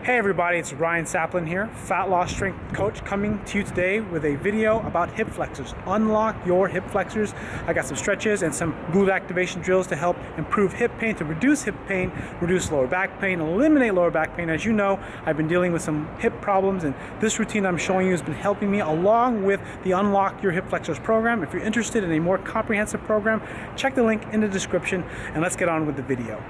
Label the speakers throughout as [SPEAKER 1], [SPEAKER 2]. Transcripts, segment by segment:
[SPEAKER 1] Hey everybody, it's Ryan Saplin here, fat loss strength coach, coming to you today with a video about hip flexors. Unlock your hip flexors. I got some stretches and some glute activation drills to help improve hip pain, to reduce hip pain, reduce lower back pain, eliminate lower back pain. As you know, I've been dealing with some hip problems, and this routine I'm showing you has been helping me, along with the Unlock Your Hip Flexors program. If you're interested in a more comprehensive program, check the link in the description, and let's get on with the video.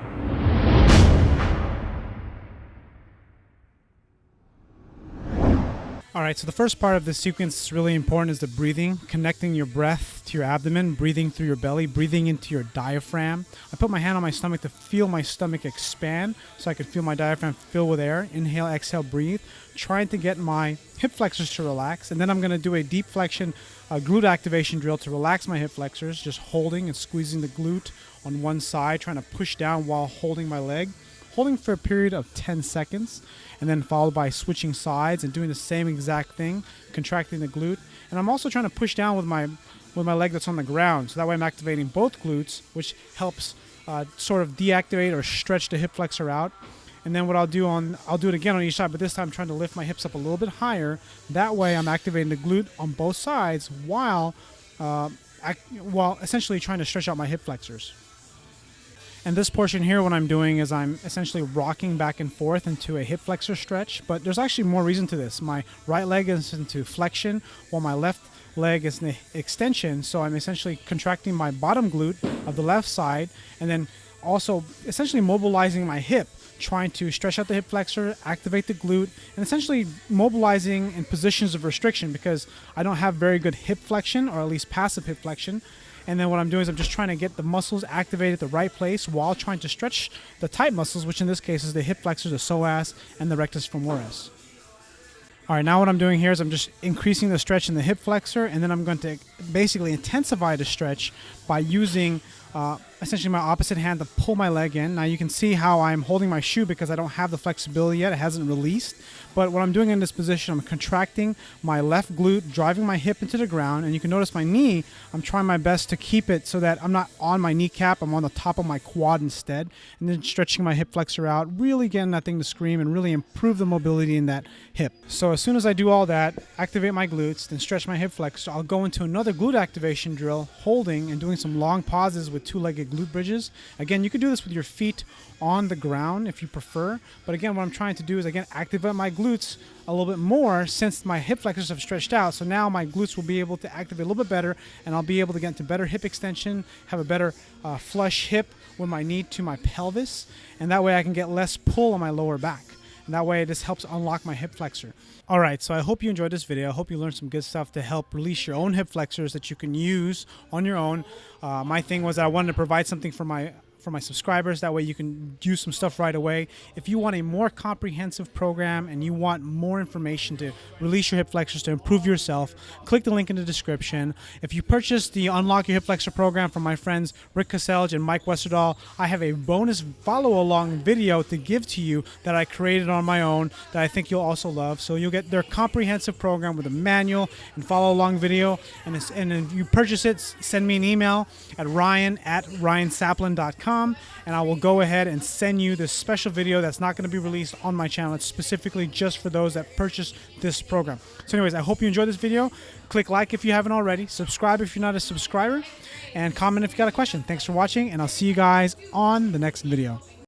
[SPEAKER 1] All right, so the first part of this sequence is really important, is the breathing, connecting your breath to your abdomen, breathing through your belly, breathing into your diaphragm. I put my hand on my stomach to feel my stomach expand so I could feel my diaphragm fill with air. Inhale, exhale, breathe, trying to get my hip flexors to relax. And then I'm gonna do a deep flexion glute activation drill to relax my hip flexors, just holding and squeezing the glute on one side, trying to push down while holding my leg. Holding for a period of 10 seconds, and then followed by switching sides and doing the same exact thing, contracting the glute. And I'm also trying to push down with my leg that's on the ground, so that way I'm activating both glutes, which helps sort of deactivate or stretch the hip flexor out. And then what I'll do it again on each side, but this time I'm trying to lift my hips up a little bit higher. That way I'm activating the glute on both sides while essentially trying to stretch out my hip flexors. And this portion here, what I'm doing is I'm essentially rocking back and forth into a hip flexor stretch, but there's actually more reason to this. My right leg is into flexion while my left leg is in the extension, so I'm essentially contracting my bottom glute of the left side and then also essentially mobilizing my hip, trying to stretch out the hip flexor, activate the glute, and essentially mobilizing in positions of restriction because I don't have very good hip flexion, or at least passive hip flexion. And then what I'm doing is I'm just trying to get the muscles activated at the right place while trying to stretch the tight muscles, which in this case is the hip flexors, the psoas, and the rectus femoris. All right, now what I'm doing here is I'm just increasing the stretch in the hip flexor, and then I'm going to basically intensify the stretch by using essentially my opposite hand to pull my leg in. Now you can see how I'm holding my shoe because I don't have the flexibility yet. It hasn't released. But what I'm doing in this position, I'm contracting my left glute, driving my hip into the ground, and you can notice my knee, I'm trying my best to keep it so that I'm not on my kneecap, I'm on the top of my quad instead, and then stretching my hip flexor out, really getting that thing to scream and really improve the mobility in that hip. So as soon as I do all that, activate my glutes, then stretch my hip flexor, I'll go into another glute activation drill, holding and doing some long pauses with two-legged glute bridges. Again, you can do this with your feet on the ground if you prefer, but again, what I'm trying to do is again activate my glutes a little bit more since my hip flexors have stretched out. So now my glutes will be able to activate a little bit better, and I'll be able to get into better hip extension, have a better flush hip with my knee to my pelvis, and that way I can get less pull on my lower back. And that way this helps unlock my hip flexor. All right, so I hope you enjoyed this video. I hope you learned some good stuff to help release your own hip flexors that you can use on your own. My thing was that I wanted to provide something for my subscribers. That way you can use some stuff right away. If you want a more comprehensive program and you want more information to release your hip flexors to improve yourself, click the link in the description. If you purchase the Unlock Your Hip Flexor program from my friends Rick Kaselj and Mike Westerdahl, I have a bonus follow-along video to give to you that I created on my own that I think you'll also love. So you'll get their comprehensive program with a manual and follow-along video. And if you purchase it, send me an email at ryan@ryansaplin.com. And I will go ahead and send you this special video that's not going to be released on my channel. It's specifically just for those that purchase this program. So anyways, I hope you enjoyed this video. Click like if you haven't already. Subscribe if you're not a subscriber. And comment if you got a question. Thanks for watching, and I'll see you guys on the next video.